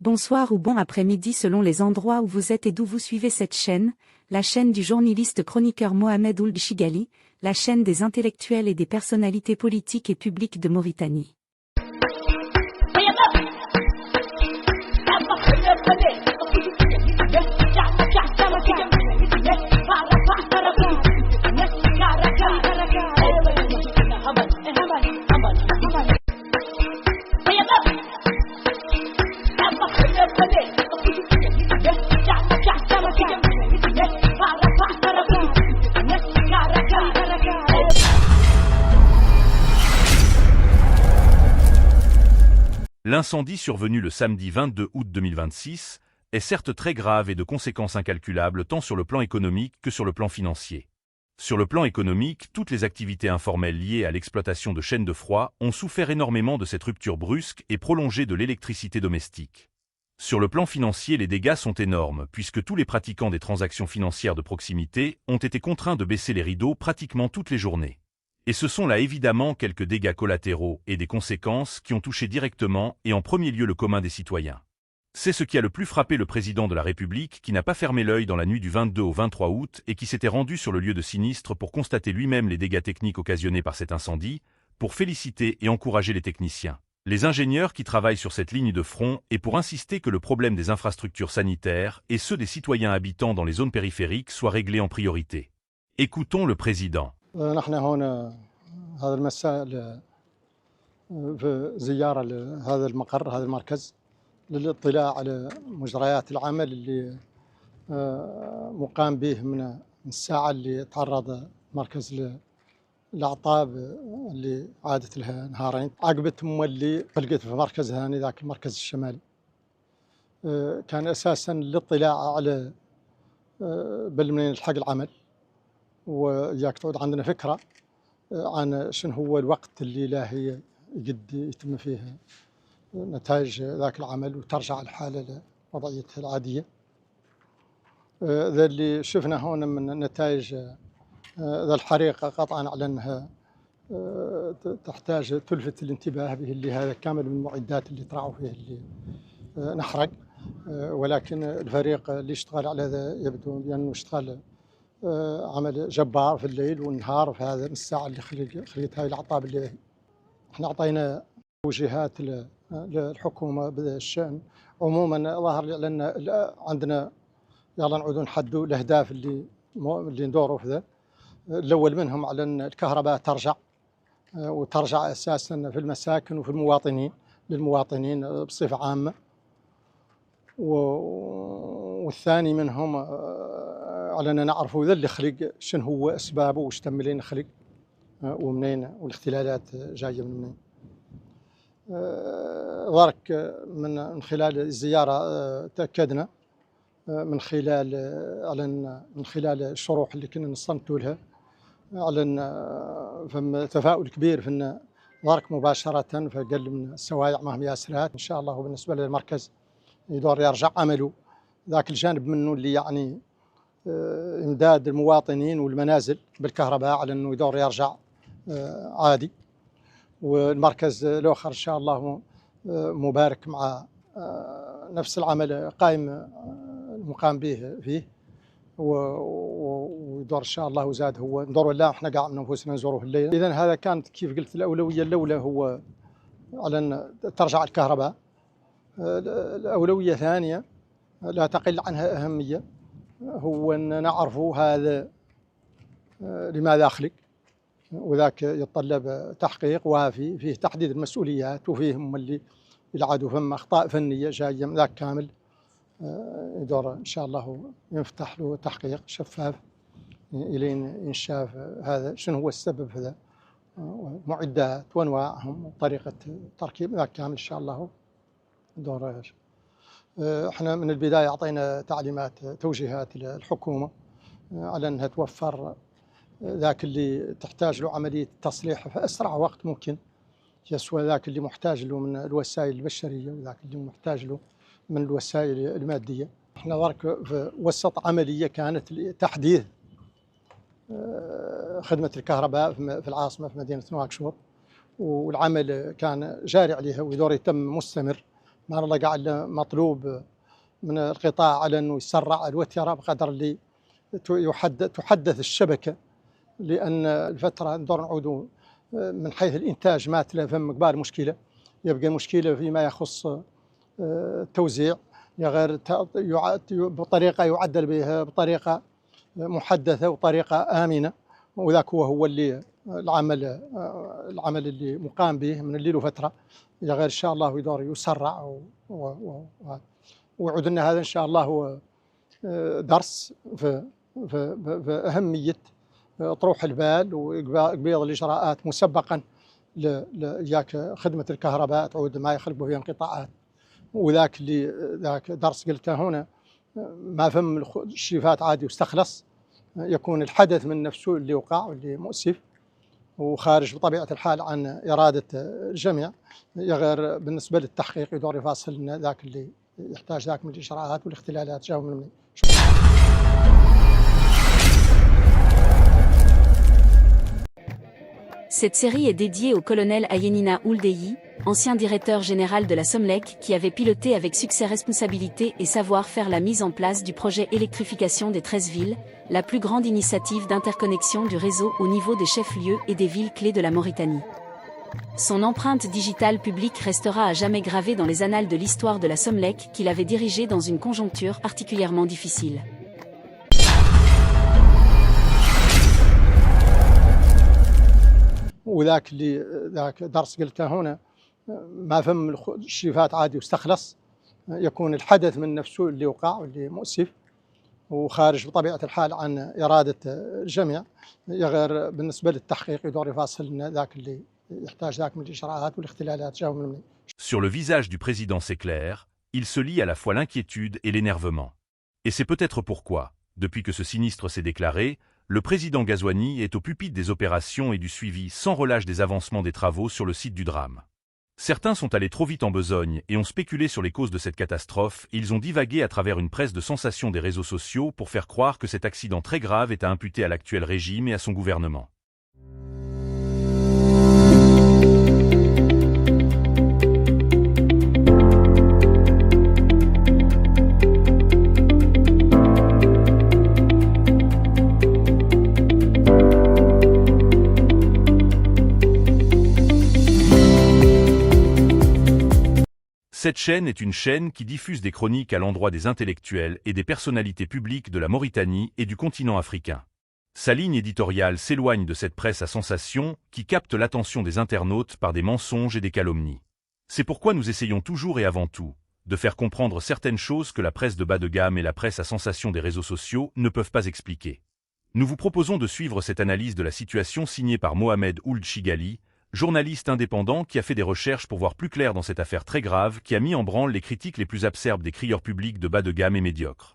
Bonsoir ou bon après-midi selon les endroits où vous êtes et d'où vous suivez cette chaîne, la chaîne du journaliste chroniqueur Mohamed Ould Chigali, la chaîne des intellectuels et des personnalités politiques et publiques de Mauritanie. L'incendie survenu le samedi 22 août 2026 est certes très grave et de conséquences incalculables tant sur le plan économique que sur le plan financier. Sur le plan économique, toutes les activités informelles liées à l'exploitation de chaînes de froid ont souffert énormément de cette rupture brusque et prolongée de l'électricité domestique. Sur le plan financier, les dégâts sont énormes puisque tous les pratiquants des transactions financières de proximité ont été contraints de baisser les rideaux pratiquement toutes les journées. Et ce sont là évidemment quelques dégâts collatéraux et des conséquences qui ont touché directement et en premier lieu le commun des citoyens. C'est ce qui a le plus frappé le président de la République qui n'a pas fermé l'œil dans la nuit du 22 au 23 août et qui s'était rendu sur le lieu de sinistre pour constater lui-même les dégâts techniques occasionnés par cet incendie, pour féliciter et encourager les techniciens, les ingénieurs qui travaillent sur cette ligne de front et pour insister que le problème des infrastructures sanitaires et ceux des citoyens habitant dans les zones périphériques soient réglés en priorité. Écoutons le président. نحن هنا هذا المساء في زيارة لهذا المقر، هذا المركز، للاطلاع على مجريات العمل اللي مقام به من الساعة اللي تعرض المركز لأعطاب اللي عادت لها نهارين عقب تمولي خلقت في مركز هاني ذاك المركز الشمالي. كان أساسا للاطلاع على بالمنين الحق العمل وياك تعود عندنا فكرة عن شنو هو الوقت اللي لا قد يتم فيه نتائج ذاك العمل وترجع الحالة لوضعيتها العادية. ذا اللي شفنا هون من نتائج ذا الحريقة قطعا على أنها تحتاج تلفت الانتباه به اللي هذا كامل من المعدات اللي طلعوا فيه اللي نحرق، ولكن الفريق اللي اشتغل على ذا يبدو بأنه اشتغل عمل جبار في الليل والنهار في هذا الساعة اللي خليت هاي الأعطاب اللي احنا أعطينا توجيهات للحكومة بالشأن. عموما ظهر لنا عندنا يلا نعودوا نحدوا الأهداف اللي ندوروا في ذا. الأول منهم على أن الكهرباء ترجع وترجع أساسا في المساكن وفي المواطنين للمواطنين بصفة عامة. والثاني منهم على أن نعرفوا ذا اللي خلق شنو هو أسبابه وش تم لين خلق ومنين والاختلالات جاية من منين. ضرك من خلال الزيارة تأكدنا من خلال الشروح اللي كنا نصنتوا لها على أن فم تفاؤل كبير في أن ضرك مباشرة فقل من السوايع ما هم ياسرات إن شاء الله. بالنسبة للمركز يدور يرجع عمله ذاك الجانب منه اللي يعني إمداد المواطنين والمنازل بالكهرباء على أنه يدور يرجع عادي. والمركز الآخر إن شاء الله مبارك مع نفس العمل قائم المقام به فيه ويدور إن شاء الله وزاد هو ندور ولا إحنا قاعد من أنفسنا نزوره الليل. إذن هذا كانت كيف قلت الأولوية الأولى هو على أن ترجع الكهرباء. الأولوية الثانية لا تقل عنها أهمية هو أن نعرفوا هذا لماذا خلق، وذاك يتطلب تحقيق وافي فيه تحديد المسؤوليات وفيهم اللي يلعدوا فم أخطاء فنية جاية من ذاك كامل يدور إن شاء الله يفتح له تحقيق شفاف إلين ينشاف هذا شنو هو السبب في ذا، معدات وأنواعهم وطريقة تركيب ذاك كامل إن شاء الله دور. احنا من البداية أعطينا تعليمات توجيهات للحكومة على أنها توفر ذاك اللي تحتاج له عملية تصليح في أسرع وقت ممكن، يسوى ذاك اللي محتاج له من الوسائل البشرية وذاك اللي محتاج له من الوسائل المادية. احنا ذاك في وسط عملية كانت لتحديث خدمة الكهرباء في العاصمة في مدينة نواكشوط، والعمل كان جاري عليها ويدور يتم مستمر مع الله قاعد مطلوب من القطاع على أنه يسرع الوتيرة بقدر اللي تحدث الشبكة، لأن الفترة ندور نعودوا من حيث الإنتاج ما تلا فم قبال مشكلة، يبقى مشكلة فيما يخص التوزيع غير بطريقة يعدل بها بطريقة محدثة وطريقة آمنة، وذاك هو اللي العمل اللي مقام به من الليل وفترة غير إن شاء الله يدور يسرع ويعود لنا هذا إن شاء الله هو درس في أهمية طروح البال وقبيض الإجراءات مسبقا لياك خدمة الكهرباء تعود ما يخلق فيها انقطاعات، وذاك اللي ذاك درس قلته هنا ما فهم الشيفات عادي واستخلص، يكون الحدث من نفسه اللي وقع واللي مؤسف وخارج بطبيعة الحال عن إرادة الجميع، غير بالنسبة للتحقيق يدور يفاصل لنا ذاك اللي يحتاج ذاك من الإجراءات والاختلالات جاوا من Cette série est dédiée au colonel Ayenina Ouldeyi, ancien directeur général de la Somlek qui avait piloté avec succès, responsabilité et savoir-faire la mise en place du projet électrification des 13 villes, la plus grande initiative d'interconnexion du réseau au niveau des chefs-lieux et des villes clés de la Mauritanie. Son empreinte digitale publique restera à jamais gravée dans les annales de l'histoire de la Somlek qu'il avait dirigée dans une conjoncture particulièrement difficile. وذاك اللي ذاك درس قلته هنا ما فهم الشيفات عادي واستخلص، يكون الحدث من نفسه اللي وقع واللي مؤسف وخارج بطبيعة الحال عن إرادة الجميع، غير بالنسبة للتحقيق يدور يفاصل لنا ذاك اللي يحتاج ذاك من الإجراءات والاختلالات جاوا من. Sur le visage du président s'éclaire, il se lit à la fois l'inquiétude et l'énervement. Et c'est peut-être pourquoi, depuis que ce sinistre s'est déclaré, le président Ghazouani est au pupitre des opérations et du suivi sans relâche des avancements des travaux sur le site du drame. Certains sont allés trop vite en besogne et ont spéculé sur les causes de cette catastrophe, et ils ont divagué à travers une presse de sensation des réseaux sociaux pour faire croire que cet accident très grave est à imputer à l'actuel régime et à son gouvernement. Cette chaîne est une chaîne qui diffuse des chroniques à l'endroit des intellectuels et des personnalités publiques de la Mauritanie et du continent africain. Sa ligne éditoriale s'éloigne de cette presse à sensation qui capte l'attention des internautes par des mensonges et des calomnies. C'est pourquoi nous essayons toujours et avant tout de faire comprendre certaines choses que la presse de bas de gamme et la presse à sensation des réseaux sociaux ne peuvent pas expliquer. Nous vous proposons de suivre cette analyse de la situation signée par Mohamed Ould Chigali, journaliste indépendant qui a fait des recherches pour voir plus clair dans cette affaire très grave qui a mis en branle les critiques les plus acerbes des crieurs publics de bas de gamme et médiocres.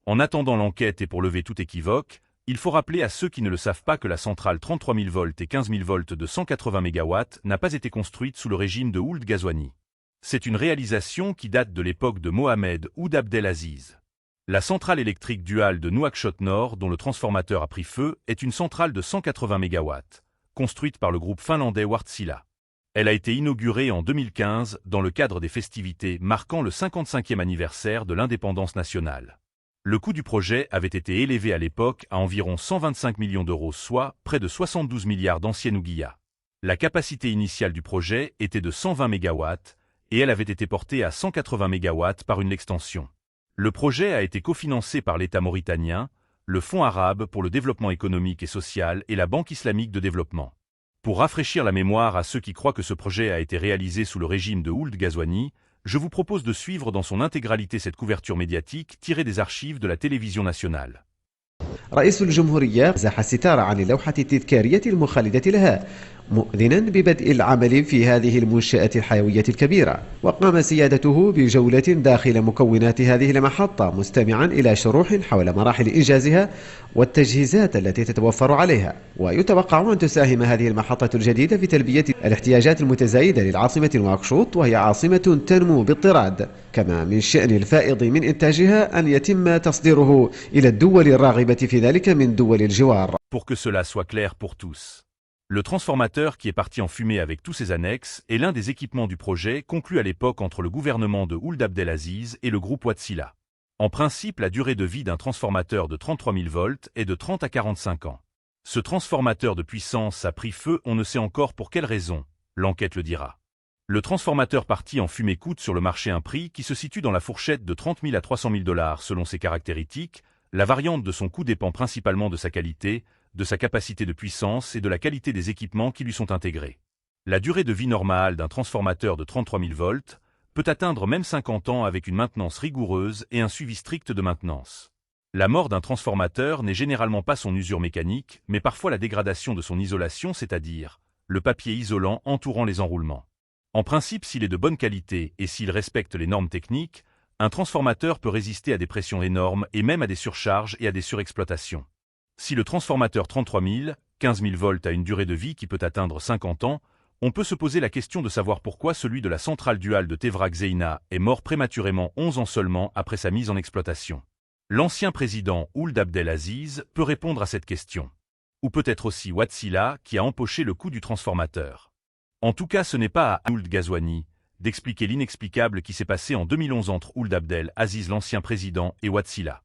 En attendant l'enquête et pour lever tout équivoque, il faut rappeler à ceux qui ne le savent pas que la centrale 33 000 volts et 15 000 volts de 180 MW n'a pas été construite sous le régime de Ould Ghazouani. C'est une réalisation qui date de l'époque de Mohamed Ould Abdel Aziz. La centrale électrique duale de Nouakchott Nord, dont le transformateur a pris feu, est une centrale de 180 MW, construite par le groupe finlandais Wärtsilä. Elle a été inaugurée en 2015 dans le cadre des festivités marquant le 55e anniversaire de l'indépendance nationale. Le coût du projet avait été élevé à l'époque à environ 125 millions d'euros, soit près de 72 milliards d'anciennes ouguiyas. La capacité initiale du projet était de 120 MW et elle avait été portée à 180 MW par une extension. Le projet a été cofinancé par l'État mauritanien, le Fonds arabe pour le développement économique et social et la Banque islamique de développement. Pour rafraîchir la mémoire à ceux qui croient que ce projet a été réalisé sous le régime de Ould Ghazouani, je vous propose de suivre dans son intégralité cette couverture médiatique tirée des archives de la télévision nationale. رئيس الجمهورية زاح الستار عن اللوحة التذكارية المخلدة لها، مؤذنا ببدء العمل في هذه المنشأة الحيوية الكبيرة. وقام سيادته بجولة داخل مكونات هذه المحطة، مستمعا إلى شروح حول مراحل إنجازها والتجهيزات التي تتوفر عليها. ويتوقع أن تساهم هذه المحطة الجديدة في تلبية الاحتياجات المتزايدة للعاصمة نواكشوط، وهي عاصمة تنمو باضطراد، كما من شأن الفائض من إنتاجها أن يتم تصديره إلى الدول الراغبة في ذلك من دول الجوار. Pour que cela soit clair pour tous. Le transformateur qui est parti en fumée avec tous ses annexes est l'un des équipements du projet conclu à l'époque entre le gouvernement de Ould Abdelaziz et le groupe Wärtsilä. En principe, la durée de vie d'un transformateur de 33 000 volts est de 30 à 45 ans. Ce transformateur de puissance a pris feu, on ne sait encore pour quelle raison, l'enquête le dira. Le transformateur parti en fumée coûte sur le marché un prix qui se situe dans la fourchette de 30 000 à 300 000 $ selon ses caractéristiques. La variante de son coût dépend principalement de sa qualité, de sa capacité de puissance et de la qualité des équipements qui lui sont intégrés. La durée de vie normale d'un transformateur de 33 000 volts peut atteindre même 50 ans avec une maintenance rigoureuse et un suivi strict de maintenance. La mort d'un transformateur n'est généralement pas son usure mécanique, mais parfois la dégradation de son isolation, c'est-à-dire le papier isolant entourant les enroulements. En principe, s'il est de bonne qualité et s'il respecte les normes techniques, un transformateur peut résister à des pressions énormes et même à des surcharges et à des surexploitations. Si le transformateur 33 000, 15 000 volts a une durée de vie qui peut atteindre 50 ans, on peut se poser la question de savoir pourquoi celui de la centrale duale de Tevrak Zeina est mort prématurément 11 ans seulement après sa mise en exploitation. L'ancien président Ould Abdelaziz peut répondre à cette question. Ou peut-être aussi Wärtsilä qui a empoché le coût du transformateur. En tout cas, ce n'est pas à Ould Ghazouani d'expliquer l'inexplicable qui s'est passé en 2011 entre Ould Abdelaziz, l'ancien président, et Wärtsilä.